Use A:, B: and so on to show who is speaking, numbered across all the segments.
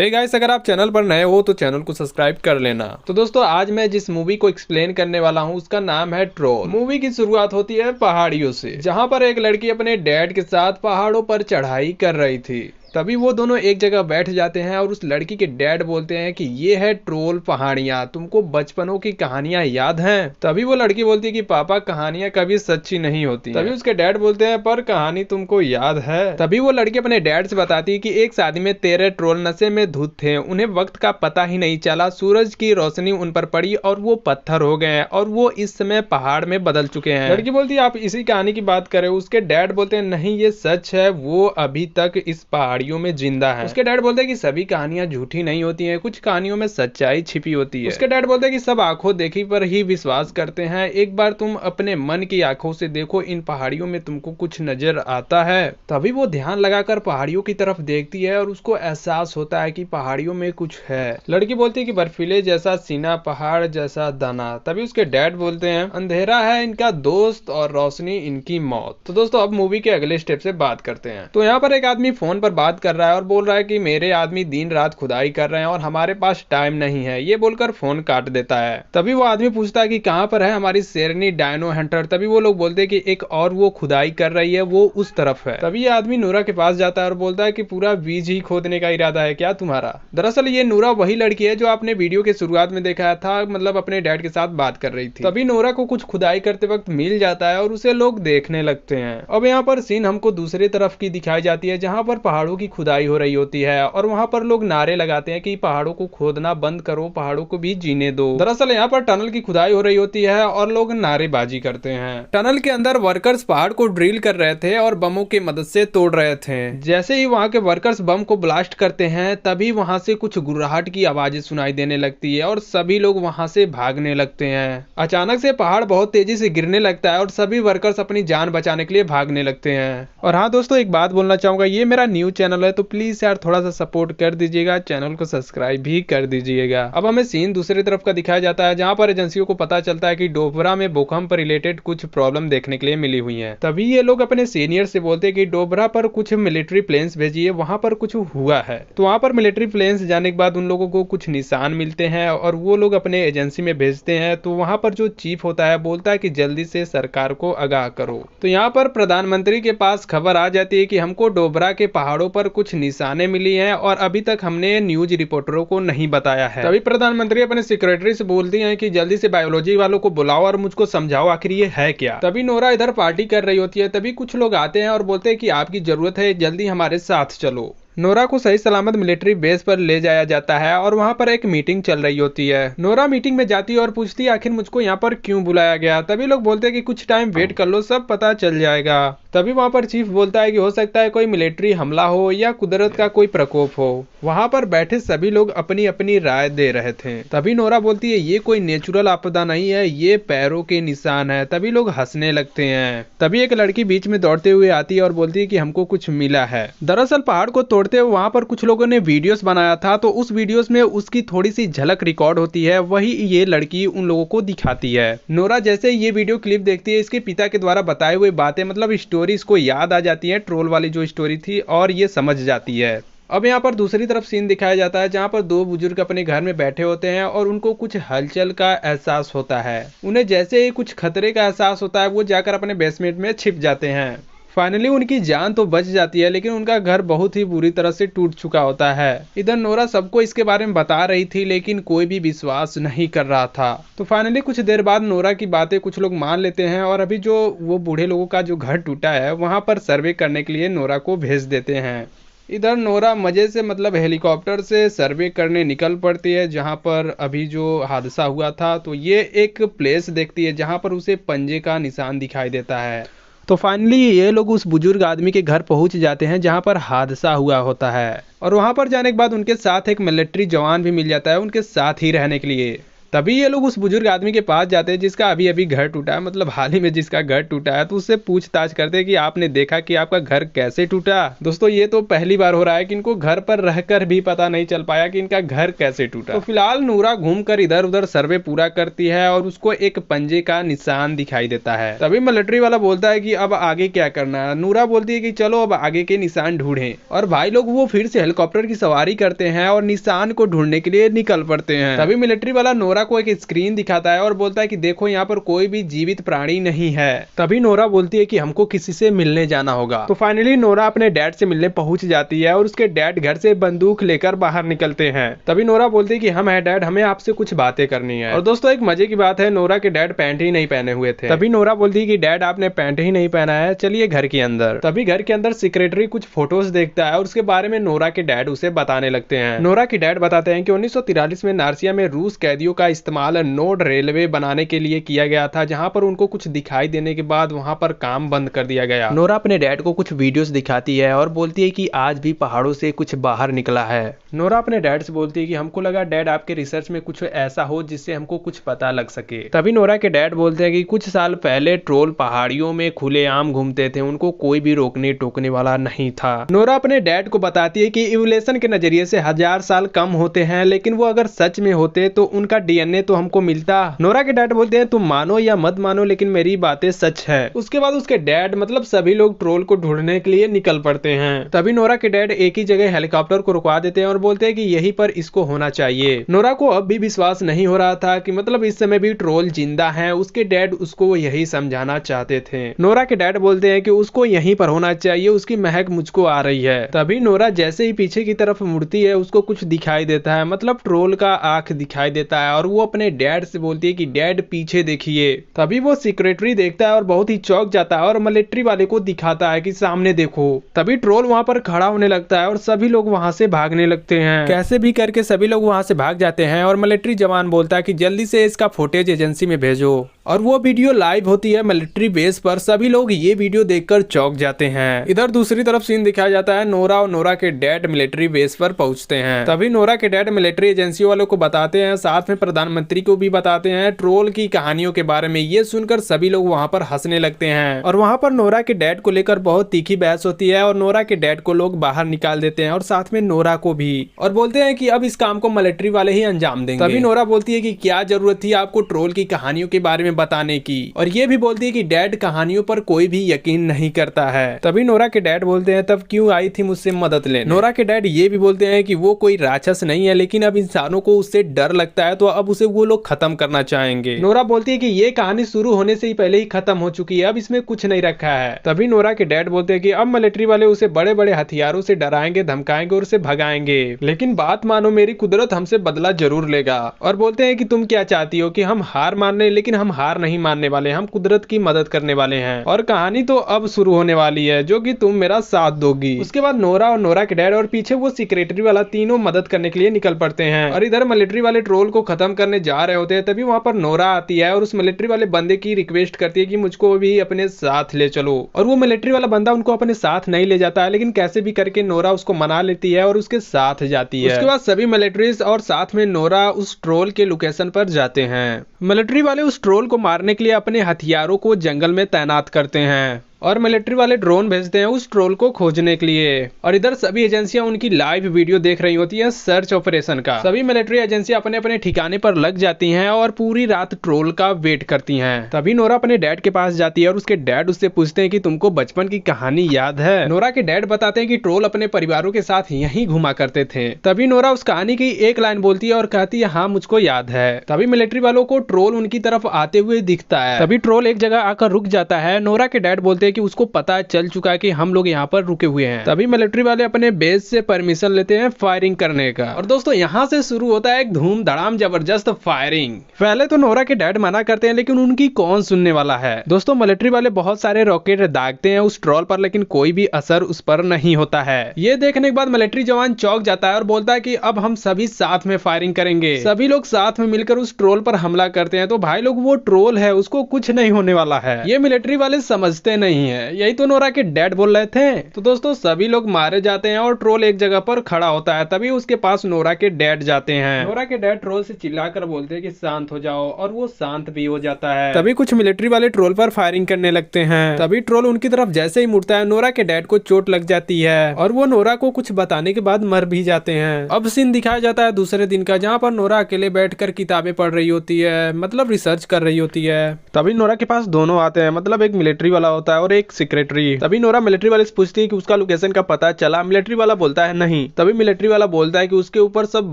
A: Hey guys, अगर आप channel पर नए हो तो चैनल को सब्सक्राइब कर लेना। तो दोस्तों, आज मैं जिस मूवी को एक्सप्लेन करने वाला हूँ उसका नाम है ट्रोल। मूवी की शुरुआत होती है पहाड़ियों से, जहाँ पर एक लड़की अपने डैड के साथ पहाड़ों पर चढ़ाई कर रही थी। तभी वो दोनों एक जगह बैठ जाते हैं और उस लड़की के डैड बोलते हैं कि ये है ट्रोल पहाड़ियाँ, तुमको बचपनों की कहानियां याद हैं? तभी वो लड़की बोलती है कि पापा, कहानियां कभी सच्ची नहीं होती। तभी उसके डैड बोलते हैं, पर कहानी तुमको याद है? तभी वो लड़की अपने डैड से बताती है कि एक शादी में 13 ट्रोल नशे में धुत थे, उन्हें वक्त का पता ही नहीं चला, सूरज की रोशनी उन पर पड़ी और वो पत्थर हो गए और वो इस समय पहाड़ में बदल चुके हैं। लड़की बोलती है, आप इसी कहानी की बात कर रहे हो? उसके डैड बोलते हैं, नहीं, ये सच है, वो अभी तक इस पहाड़ियों में जिंदा है। उसके डैड बोलते हैं कि सभी कहानियां झूठी नहीं होती हैं, कुछ कहानियों में सच्चाई छिपी होती है। उसके डैड बोलते हैं कि सब आंखों देखी पर ही विश्वास करते हैं, एक बार तुम अपने मन की आंखों से देखो, इन पहाड़ियों में तुमको कुछ नजर आता है। तभी वो ध्यान लगाकर पहाड़ियों की तरफ देखती है और उसको एहसास होता है कि पहाड़ियों में कुछ है। लड़की बोलती है कि बर्फीले जैसा सीना, पहाड़ जैसा दाना। तभी उसके डैड बोलते हैं, अंधेरा है इनका दोस्त और रोशनी इनकी मौत। तो दोस्तों, अब मूवी के अगले स्टेप से बात करते हैं। तो यहाँ पर एक आदमी फोन पर बात कर रहा है और बोल रहा है कि मेरे आदमी दिन रात खुदाई कर रहे हैं और हमारे पास टाइम नहीं है। ये बोलकर फोन काट देता है। तभी वो आदमी पूछता है कि कहां पर है हमारी शेरनी डायनो हंटर? तभी वो लोग बोलते हैं कि एक और वो खुदाई कर रही है, वो उस तरफ है। तभी ये आदमी नूरा के पास जाता है और बोलता है कि पूरा बीज ही खोदने का इरादा है क्या तुम्हारा? दरअसल ये नूरा वही लड़की है जो आपने वीडियो के शुरुआत में देखा था, मतलब अपने डैड के साथ बात कर रही थी। तभी नूरा को कुछ खुदाई करते वक्त मिल जाता है और उसे लोग देखने लगते हैं। अब यहाँ पर सीन हमको दूसरी तरफ की दिखाई जाती है, जहाँ पर पहाड़ों की खुदाई हो रही होती है और वहां पर लोग नारे लगाते हैं कि पहाड़ों को खोदना बंद करो, पहाड़ों को भी जीने दो। दरअसल यहाँ पर टनल की खुदाई हो रही होती है और लोग नारेबाजी करते हैं। टनल के अंदर वर्कर्स पहाड़ को ड्रिल कर रहे थे और बमों की मदद से तोड़ रहे थे। जैसे ही वहां के वर्कर्स बम को ब्लास्ट करते हैं, तभी वहां से कुछ गुर्राहट की आवाजें सुनाई देने लगती है और सभी लोग वहां से भागने लगते हैं। अचानक से पहाड़ बहुत तेजी से गिरने लगता है और सभी वर्कर्स अपनी जान बचाने के लिए भागने लगते हैं। और हाँ दोस्तों, एक बात बोलना चाहूंगा, ये मेरा न्यू चैनल है तो प्लीज यार थोड़ा सा सपोर्ट कर दीजिएगा, चैनल को सब्सक्राइब भी कर दीजिएगा। अब हमें सीन दूसरी तरफ का दिखाया जाता है, जहां पर एजेंसियों को पता चलता है कि डोबरा में भूकंप रिलेटेड कुछ प्रॉब्लम देखने के लिए मिली हुई है। तभी ये लोग अपने सीनियर से बोलते हैं कि डोबरा पर कुछ मिलिट्री प्लेन्स भेजिए, वहां पर कुछ हुआ है। तो वहां पर मिलिट्री प्लेन्स जाने के बाद उन लोगों को कुछ निशान मिलते हैं और वो लोग अपने एजेंसी में भेजते हैं। तो वहां पर जो चीफ होता है बोलता है कि जल्दी से सरकार को आगाह करो। तो यहाँ पर प्रधानमंत्री के पास खबर आ जाती है कि हमको डोबरा के पहाड़ों पर कुछ निशाने मिली हैं और अभी तक हमने न्यूज रिपोर्टरों को नहीं बताया है। तभी प्रधानमंत्री अपने सेक्रेटरी से बोलती हैं कि जल्दी से बायोलॉजी वालों को बुलाओ और मुझको समझाओ आखिर ये है क्या। तभी नोरा इधर पार्टी कर रही होती है। तभी कुछ लोग आते हैं और बोलते हैं कि आपकी जरूरत है, जल्दी हमारे साथ चलो। नोरा को सही सलामत मिलिट्री बेस पर ले जाया जाता है और वहां पर एक मीटिंग चल रही होती है। नोरा मीटिंग में जाती है और पूछती है आखिर मुझको यहाँ पर क्यों बुलाया गया। तभी लोग बोलते हैं कि कुछ टाइम वेट कर लो, सब पता चल जाएगा। तभी वहां पर चीफ बोलता है कि हो सकता है कोई मिलिट्री हमला हो या कुदरत का कोई प्रकोप हो। वहां पर बैठे सभी लोग अपनी अपनी राय दे रहे थे। तभी नोरा बोलती है, ये कोई नेचुरल आपदा नहीं है, ये पैरों के निशान है। तभी लोग हंसने लगते हैं। तभी एक लड़की बीच में दौड़ते हुए आती है और बोलती है कि हमको कुछ मिला है। दरअसल पहाड़ को तोड़ते हुए वहां पर कुछ लोगों ने वीडियोस बनाया था, तो उस वीडियोस में उसकी थोड़ी सी झलक रिकॉर्ड होती है, वही ये लड़की उन लोगों को दिखाती है। नोरा जैसे ये वीडियो क्लिप देखती है, इसके पिता के द्वारा बताए हुए बातें, मतलब स्टोरी इसको याद आ जाती है, ट्रोल वाली जो स्टोरी थी, और ये समझ जाती है। अब यहाँ पर दूसरी तरफ सीन दिखाया जाता है, जहाँ पर दो बुजुर्ग अपने घर में बैठे होते हैं और उनको कुछ हलचल का एहसास होता है। उन्हें जैसे ही कुछ खतरे का एहसास होता है, वो जाकर अपने बेसमेंट में छिप जाते हैं। फाइनली उनकी जान तो बच जाती है, लेकिन उनका घर बहुत ही बुरी तरह से टूट चुका होता है। इधर नोरा सबको इसके बारे में बता रही थी, लेकिन कोई भी विश्वास नहीं कर रहा था। तो फाइनली कुछ देर बाद नोरा की बातें कुछ लोग मान लेते हैं और अभी जो वो बूढ़े लोगों का जो घर टूटा है, वहां पर सर्वे करने के लिए नोरा को भेज देते हैं। इधर नोरा मजे से, मतलब हेलीकॉप्टर से सर्वे करने निकल पड़ती है, जहां पर अभी जो हादसा हुआ था। तो ये एक प्लेस देखती है जहां पर उसे पंजे का निशान दिखाई देता है। तो फाइनली ये लोग उस बुजुर्ग आदमी के घर पहुंच जाते हैं जहां पर हादसा हुआ होता है। और वहां पर जाने के बाद उनके साथ एक मिलिट्री जवान भी मिल जाता है उनके साथ ही रहने के लिए। तभी ये लोग उस बुजुर्ग आदमी के पास जाते हैं जिसका अभी अभी घर टूटा है, मतलब हाल ही में जिसका घर टूटा है, तो उससे पूछताछ करते हैं कि आपने देखा कि आपका घर कैसे टूटा। दोस्तों ये तो पहली बार हो रहा है कि इनको घर पर रहकर भी पता नहीं चल पाया कि इनका घर कैसे टूटा। तो फिलहाल नूरा घूमकर इधर उधर सर्वे पूरा करती है और उसको एक पंजे का निशान दिखाई देता है। तभी मिलिट्री वाला बोलता है कि अब आगे क्या करना है। नूरा बोलती है कि चलो अब आगे के निशान ढूंढें, और भाई लोग वो फिर से हेलीकॉप्टर की सवारी करते हैं और निशान को ढूंढने के लिए निकल पड़ते हैं। तभी मिलिट्री वाला नोरा को एक स्क्रीन दिखाता है और बोलता है कि देखो यहाँ पर कोई भी जीवित प्राणी नहीं है। तभी नोरा बोलती है कि हमको किसी से मिलने जाना होगा। तो फाइनली नोरा अपने डैड से मिलने पहुंच जाती है और उसके डैड घर से बंदूक लेकर बाहर निकलते हैं। तभी नोरा बोलती है कि हम है डैड, हमें आपसे कुछ बातें करनी है। और दोस्तों एक मजे की बात है, नोरा के डैड पैंट ही नहीं पहने हुए थे। तभी नोरा बोलती है कि डैड आपने पैंट ही नहीं पहना है, चलिए घर के अंदर। तभी घर के अंदर सेक्रेटरी कुछ फोटोज देखता है और उसके बारे में नोरा के डैड उसे बताने लगते हैं। नोरा के डैड बताते हैं कि 1943 में नार्सिया में रूस कैदियों का इस्तेमाल नोड रेलवे बनाने के लिए किया गया था, जहां पर उनको कुछ दिखाई देने के बाद वहां पर काम बंद कर दिया गया। नोरा अपने डैड को कुछ वीडियोस दिखाती है और बोलती है कि आज भी पहाड़ों से कुछ बाहर निकला है। नोरा अपने डैड से बोलती है कि हमको लगा डैड आपके रिसर्च में कुछ ऐसा हो जिससे हमको कुछ पता लग सके। तभी नोरा के डैड बोलते हैं कि कुछ साल पहले ट्रोल पहाड़ियों में खुलेआम घूमते थे, उनको कोई भी रोकने टोकने वाला नहीं था। नोरा अपने डैड को बताती है कि इवोल्यूशन के नजरिए से 1000 साल कम होते हैं, लेकिन वो अगर सच में होते तो उनका डीएनए तो हमको मिलता। नोरा के डैड बोलते हैं तुम मानो या मत मानो लेकिन मेरी बातें सच है। उसके बाद उसके डैड मतलब सभी लोग ट्रोल को ढूंढने के लिए निकल पड़ते हैं। तभी नोरा के डैड एक ही जगह हेलीकॉप्टर को रुकवा देते हैं और बोलते हैं कि यहीं पर इसको होना चाहिए। नोरा को अब भी विश्वास नहीं हो रहा था कि मतलब इस समय भी ट्रोल जिंदा है। उसके डैड उसको यही समझाना चाहते थे। नोरा के डैड बोलते हैं कि उसको यहीं पर होना चाहिए, उसकी महक मुझको आ रही है। तभी नोरा जैसे ही पीछे की तरफ मुड़ती है उसको कुछ दिखाई देता है, मतलब ट्रोल का आंख दिखाई देता है और वो अपने डैड से बोलती है कि डैड पीछे देखिए। तभी वो सेक्रेटरी देखता है और बहुत ही चौंक जाता है और मिलिट्री वाले को दिखाता है कि सामने देखो। तभी ट्रोल वहां पर खड़ा होने लगता है और सभी लोग वहां से भागने लगते हैं। कैसे भी करके सभी लोग वहां से भाग जाते हैं और मिलिट्री जवान बोलता है कि जल्दी से इसका फुटेज एजेंसी में भेजो। और वो वीडियो लाइव होती है मिलिट्री बेस पर। सभी लोग ये वीडियो देखकर चौंक जाते हैं। इधर दूसरी तरफ सीन दिखाया जाता है, नोरा और नोरा के डैड मिलिट्री बेस पर पहुंचते हैं। तभी नोरा के डैड मिलिट्री एजेंसी वालों को बताते हैं, साथ में प्रधानमंत्री को भी बताते हैं ट्रोल की कहानियों के बारे में। ये सुनकर सभी लोग वहां पर हंसने लगते हैं और वहां पर नोरा के डैड को लेकर बहुत तीखी बहस होती है और नोरा के डैड को लोग बाहर निकाल देते हैं और साथ में नोरा को भी, और बोलते हैं कि अब इस काम को मिलिट्री वाले ही अंजाम देंगे। तभी नोरा बोलती है कि क्या जरूरत थी आपको ट्रोल की कहानियों के बारे में बताने की, और ये भी बोलती है कि डैड कहानियों पर कोई भी यकीन नहीं करता है। तभी नोरा के डैड बोलते हैं तब क्यों आई थी मुझसे मदद लेने। नोरा के डैड ये भी बोलते हैं कि वो कोई राक्षस नहीं है, लेकिन अब इंसानों को उससे डर लगता है तो अब उसे वो लोग खत्म करना चाहेंगे। नोरा बोलती है कि ये कहानी शुरू होने से ही पहले ही खत्म हो चुकी है, अब इसमें कुछ नहीं रखा है। तभी नोरा के डैड बोलते हैं कि अब मिलिट्री वाले उसे बड़े बड़े हथियारों से डराएंगे, धमकाएंगे और उसे भगाएंगे, लेकिन बात मानो मेरी कुदरत हमसे बदला जरूर लेगा। और बोलते हैं कि तुम क्या चाहती हो कि हम हार मान लें, लेकिन हम हार नहीं मानने वाले, हम कुदरत की मदद करने वाले हैं और कहानी तो अब शुरू होने वाली है जो कि तुम मेरा साथ दोगी। उसके बाद नोरा और नोरा के डैड और पीछे वो सेक्रेटरी वाला तीनों मदद करने के लिए निकल पड़ते हैं और इधर मिलिट्री वाले ट्रोल को खत्म करने जा रहे होते हैं। तभी वहां पर नोरा आती है और उस मिलिट्री वाले बंदे की रिक्वेस्ट करती है कि मुझको भी अपने साथ ले चलो, और वो मिलिट्री वाला बंदा उनको अपने साथ नहीं ले जाता है, लेकिन कैसे भी करके नोरा उसको मना लेती है और उसके साथ जाती है। उसके बाद सभी मिलिट्रीज और साथ में नोरा उस ट्रोल के लोकेशन पर जाते हैं। मिलिट्री वाले उस ट्रोल को मारने के लिए अपने हथियारों को जंगल में तैनात करते हैं और मिलिट्री वाले ड्रोन भेजते हैं उस ट्रोल को खोजने के लिए। और इधर सभी एजेंसियां उनकी लाइव वीडियो देख रही होती हैं सर्च ऑपरेशन का। सभी मिलिट्री एजेंसियां अपने अपने ठिकाने पर लग जाती हैं और पूरी रात ट्रोल का वेट करती हैं। तभी नोरा अपने डैड के पास जाती है और उसके डैड उससे पूछते हैं कि तुमको बचपन की कहानी याद है। नोरा के डैड बताते हैं कि ट्रोल अपने परिवारों के साथ यहीं घुमा करते थे। तभी नोरा उस कहानी की एक लाइन बोलती है और कहती है हाँ मुझको याद है। तभी मिलिट्री वालों को ट्रोल उनकी तरफ आते हुए दिखता है। तभी ट्रोल एक जगह आकर रुक जाता है। नोरा के डैड बोलते हैं कि उसको पता चल चुका है कि हम लोग यहाँ पर रुके हुए हैं। तभी मिलिट्री वाले अपने बेस से परमिशन लेते हैं फायरिंग करने का। और दोस्तों यहाँ से शुरू होता है एक धूम धड़ाम जबरदस्त फायरिंग। पहले तो नोरा के डैड मना करते हैं, लेकिन उनकी कौन सुनने वाला है। दोस्तों मिलिट्री वाले बहुत सारे रॉकेट दागते हैं उस ट्रोल पर, लेकिन कोई भी असर उस पर नहीं होता है। ये देखने के बाद मिलिट्री जवान चौंक जाता है और बोलता है कि अब हम सभी साथ में फायरिंग करेंगे। सभी लोग साथ में मिलकर उस ट्रोल पर हमला करते हैं। तो भाई लोग वो ट्रोल है, उसको कुछ नहीं होने वाला है। ये मिलिट्री वाले समझते नहीं नहीं है, यही तो नोरा के डैड बोल रहे थे। तो दोस्तों सभी लोग मारे जाते हैं और ट्रोल एक जगह पर खड़ा होता है। तभी उसके पास नोरा के डैड जाते हैं। नोरा के डैड ट्रोल से चिल्लाकर बोलते हैं कि शांत हो जाओ, और वो शांत भी हो जाता है। तभी कुछ मिलिट्री वाले ट्रोल पर फायरिंग करने लगते हैं। तभी ट्रोल उनकी तरफ जैसे ही मुड़ता है, नोरा के डैड को चोट लग जाती है और वो नोरा को कुछ बताने के बाद मर भी जाते हैं। अब सीन दिखाया जाता है दूसरे दिन का, जहाँ पर नोरा अकेले बैठकर किताबें पढ़ रही होती है, मतलब रिसर्च कर रही होती है। तभी नोरा के पास दोनों आते हैं, मतलब एक मिलिट्री वाला होता है और एक सेक्रेटरी। तभी नोरा मिलिट्री वाले से पूछती है कि उसका लोकेशन का पता चला। मिलिट्री वाला बोलता है नहीं। तभी मिलिट्री वाला बोलता है कि उसके ऊपर सब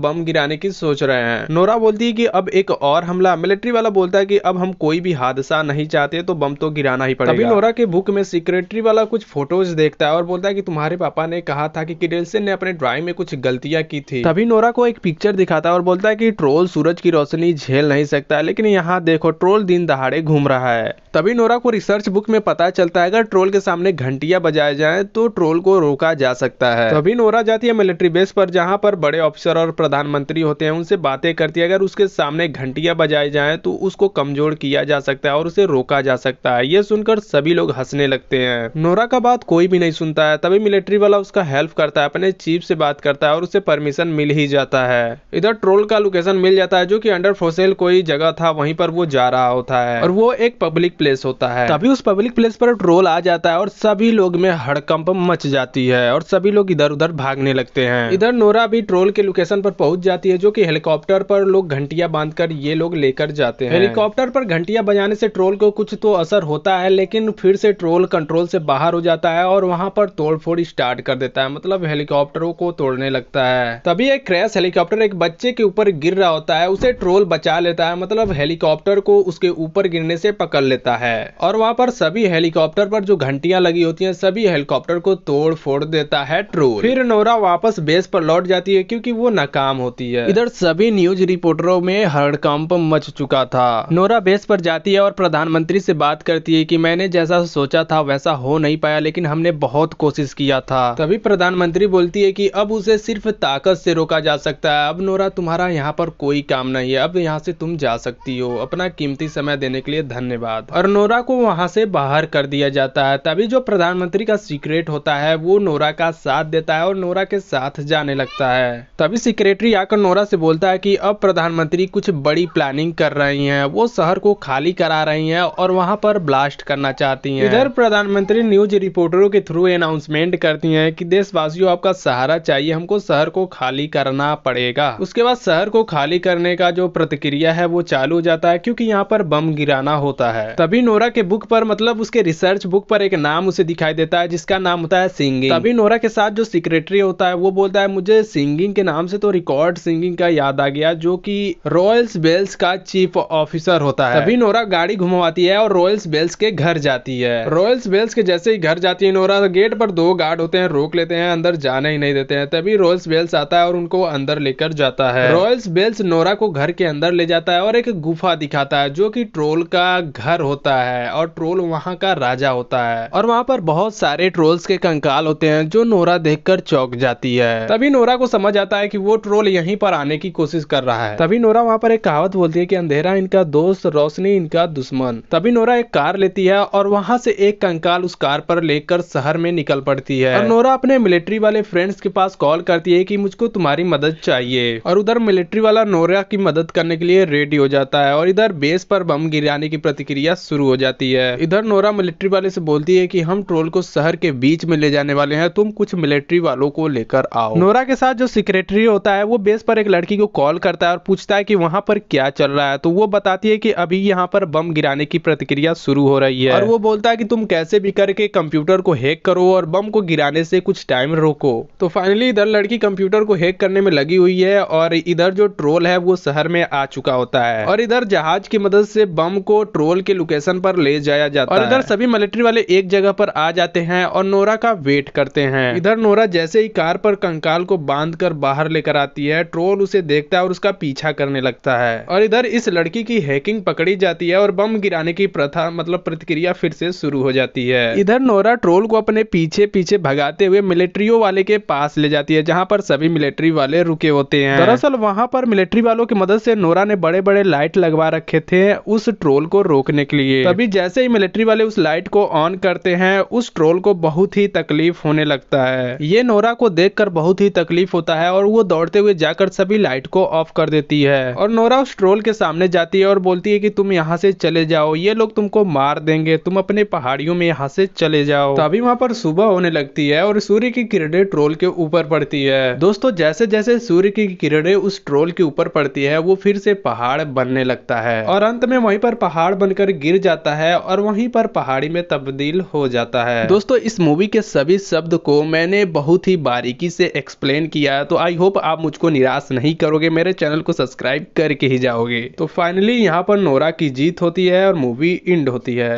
A: बम गिराने की सोच रहे हैं। नोरा बोलती है कि अब एक और हमला। मिलिट्री वाला बोलता है कि अब हम कोई भी हादसा नहीं चाहते, तो बम तो गिराना ही पड़ेगा। तभी नोरा के बुक में सेक्रेटरी वाला कुछ फोटोज देखता है और बोलता है कि तुम्हारे पापा ने कहा था कि किडेल्सन ने अपने ड्राइंग में कुछ गलतियां की थी। तभी नोरा को एक पिक्चर दिखाता है और बोलता है कि ट्रोल सूरज की रोशनी झेल नहीं सकता, लेकिन यहाँ देखो ट्रोल दिन दहाड़े घूम रहा है। तभी नोरा को रिसर्च बुक में पता चलता है अगर ट्रोल के सामने घंटियां बजाए जाए तो ट्रोल को रोका जा सकता है। तभी नोरा जाती है मिलिट्री बेस पर, जहां पर बड़े ऑफिसर और प्रधानमंत्री होते हैं, उनसे बातें करती है। अगर उसके सामने घंटियां बजाई जाए तो उसको कमजोर किया जा सकता है और उसे रोका जा सकता है। ये सुनकर सभी लोग हंसने लगते हैं। नोरा का बात कोई भी नहीं सुनता है। तभी मिलिट्री वाला उसका हेल्प करता है, अपने चीफ से बात करता है और उसे परमिशन मिल ही जाता है। इधर ट्रोल का लोकेशन मिल जाता है, जो कि अंडर फोसेल कोई जगह था, वहीं पर वो जा रहा होता है और वो एक पब्लिक प्लेस होता है। तभी उस पब्लिक प्लेस पर ट्रोल आ जाता है और सभी लोग में हड़कंप मच जाती है और सभी लोग इधर उधर भागने लगते हैं। इधर नोरा भी ट्रोल के लोकेशन पर पहुंच जाती है, जो कि हेलीकॉप्टर पर लोग घंटियां बांधकर ये लोग लेकर जाते हैं। हेलीकॉप्टर पर घंटियां बजाने से ट्रोल को कुछ तो असर होता है, लेकिन फिर से ट्रोल कंट्रोल से बाहर हो जाता है और वहां पर तोड़फोड़ स्टार्ट कर देता है, मतलब हेलीकॉप्टरों को तोड़ने लगता है। तभी एक क्रैश हेलीकॉप्टर एक बच्चे के ऊपर गिर रहा होता है, उसे ट्रोल बचा लेता है, मतलब हेलीकॉप्टर को उसके ऊपर गिरने से पकड़ लेता है और वहां पर सभी हेलीकॉप्टर पर जो घंटियां लगी होती हैं, सभी हेलीकॉप्टर को तोड़ फोड़ देता है ट्रोल। फिर नोरा वापस बेस पर लौट जाती है क्योंकि वो नाकाम होती है। इधर सभी न्यूज रिपोर्टरों में हड़कंप मच चुका था। नोरा बेस पर जाती है और प्रधानमंत्री से बात करती है कि मैंने जैसा सोचा था वैसा हो नहीं पाया, लेकिन हमने बहुत कोशिश किया था। तभी प्रधानमंत्री बोलती है कि अब उसे सिर्फ ताकत से रोका जा सकता है। अब नोरा तुम्हारा यहाँ पर कोई काम नहीं है, अब यहाँ से तुम जा सकती हो। अपना कीमती समय देने के लिए धन्यवाद। और नोरा को वहां से बाहर कर दिया जाता है। तभी जो प्रधानमंत्री का सीक्रेट होता है वो नोरा का साथ देता है और नोरा के साथ जाने लगता है। तभी सेक्रेटरी आकर नोरा से बोलता है कि अब प्रधानमंत्री कुछ बड़ी प्लानिंग कर रही हैं, वो शहर को खाली करा रही हैं और वहां पर ब्लास्ट करना चाहती हैं। इधर प्रधानमंत्री न्यूज रिपोर्टरों के थ्रू अनाउंसमेंट करती हैं कि देशवासियों आपका सहारा चाहिए, हमको शहर को खाली करना पड़ेगा। उसके बाद शहर को खाली करने का जो प्रतिक्रिया है वो चालू हो जाता है, क्योंकि यहाँ पर बम गिराना होता है। तभी नोरा के बुक पर, मतलब उसके रिसर्च बुक पर एक नाम उसे दिखाई देता है जिसका नाम होता है सिंगिंग। तभी नोरा के साथ जो सेक्रेटरी होता है वो बोलता है मुझे सिंगिंग के नाम से तो रिकॉर्ड सिंगिंग का याद आ गया, जो कि रॉयल्स बेल्स का चीफ ऑफिसर होता है। तभी नोरा गाड़ी घुमवाती है और रॉयल्स बेल्स के घर जाती है। रॉयल्स बेल्स के जैसे ही घर जाती है नोरा, गेट पर 2 गार्ड होते हैं, रोक लेते हैं, अंदर जाने ही नहीं देते हैं। तभी रॉयल्स बेल्स आता है और उनको अंदर लेकर जाता है। रॉयल्स बेल्स नोरा को घर के अंदर ले जाता है और एक गुफा दिखाता है, जो कि ट्रोल का घर होता है और ट्रोल वहां का राजा होता है और वहां पर बहुत सारे ट्रोल्स के कंकाल होते हैं, जो नोरा देखकर चौंक जाती है। तभी नोरा को समझ आता है कि वो ट्रोल यहीं पर आने की कोशिश कर रहा है। तभी नोरा वहां पर एक कहावत बोलती है कि अंधेरा इनका दोस्त, रोशनी इनका दुश्मन। तभी नोरा एक कार लेती है और वहां से एक कंकाल उस कार पर लेकर शहर में निकल पड़ती है और नोरा अपने मिलिट्री वाले फ्रेंड्स के पास कॉल करती है कि मुझको तुम्हारी मदद चाहिए। और उधर मिलिट्री वाला नोरा की मदद करने के लिए रेडी हो जाता है और इधर बेस पर बम गिराने की प्रतिक्रिया शुरू हो जाती है। इधर नोरा मिलिट्री वाले से बोलती है कि हम ट्रोल को शहर के बीच में ले जाने वाले हैं, तुम कुछ मिलिट्री वालों को लेकर आओ। नोरा के साथ जो सेक्रेटरी होता है वो बेस पर एक लड़की को कॉल करता है और पूछता है कि वहां पर क्या चल रहा है। तो वो बताती है कि अभी यहाँ पर बम गिराने की प्रतिक्रिया शुरू हो रही है और वो बोलता है कि तुम कैसे भी करके कंप्यूटर को हैक करो और बम को गिराने से कुछ टाइम रोको। तो फाइनली इधर लड़की कंप्यूटर को हैक करने में लगी हुई है और इधर जो ट्रोल है वो शहर में आ चुका होता है और इधर जहाज की मदद से बम को ट्रोल के लोकेशन पर ले जाया जाता है और इधर सभी मिलिट्री वाले एक जगह पर आ जाते हैं और नोरा का वेट करते हैं। इधर नोरा जैसे ही कार पर कंकाल को बांधकर बाहर लेकर आती है, ट्रोल उसे देखता है और उसका पीछा करने लगता है और इधर इस लड़की की हैकिंग पकड़ी जाती है और बम गिराने की प्रथा, मतलब प्रतिक्रिया फिर से शुरू हो जाती है। इधर नोरा ट्रोल को अपने पीछे पीछे भगाते हुए मिलिट्रियों वाले के पास ले जाती है, जहां पर सभी मिलिट्री वाले रुके होते हैं। दरअसल वहां पर मिलिट्री वालों की मदद से नोरा ने बड़े बड़े लाइट लगवा रखे थे उस ट्रोल को रोकने के लिए। चाहिए। तभी जैसे ही मिलिट्री वाले उस लाइट को ऑन करते हैं, उस ट्रोल को बहुत ही तकलीफ होने लगता है। ये नोरा को देखकर बहुत ही तकलीफ होता है और वो दौड़ते हुए जाकर सभी लाइट को ऑफ कर देती है और नोरा उस ट्रोल के सामने जाती है और बोलती है कि तुम यहाँ से चले जाओ, ये लोग तुमको मार देंगे, तुम अपने पहाड़ियों में यहाँ से चले जाओ। तभी वहाँ पर सुबह होने लगती है और सूर्य की किरणें ट्रोल के ऊपर पड़ती है। दोस्तों, जैसे जैसे सूर्य की किरणें उस ट्रोल के ऊपर पड़ती है, वो फिर से पहाड़ बनने लगता है और अंत में वहीं पर पहाड़ बनकर गिर जाता है और वहीं पर पहाड़ी में तब्दील हो जाता है। दोस्तों, इस मूवी के सभी शब्द को मैंने बहुत ही बारीकी से एक्सप्लेन किया, तो आई होप आप मुझको निराश नहीं करोगे, मेरे चैनल को सब्सक्राइब करके ही जाओगे। तो फाइनली यहाँ पर नोरा की जीत होती है और मूवी एंड होती है।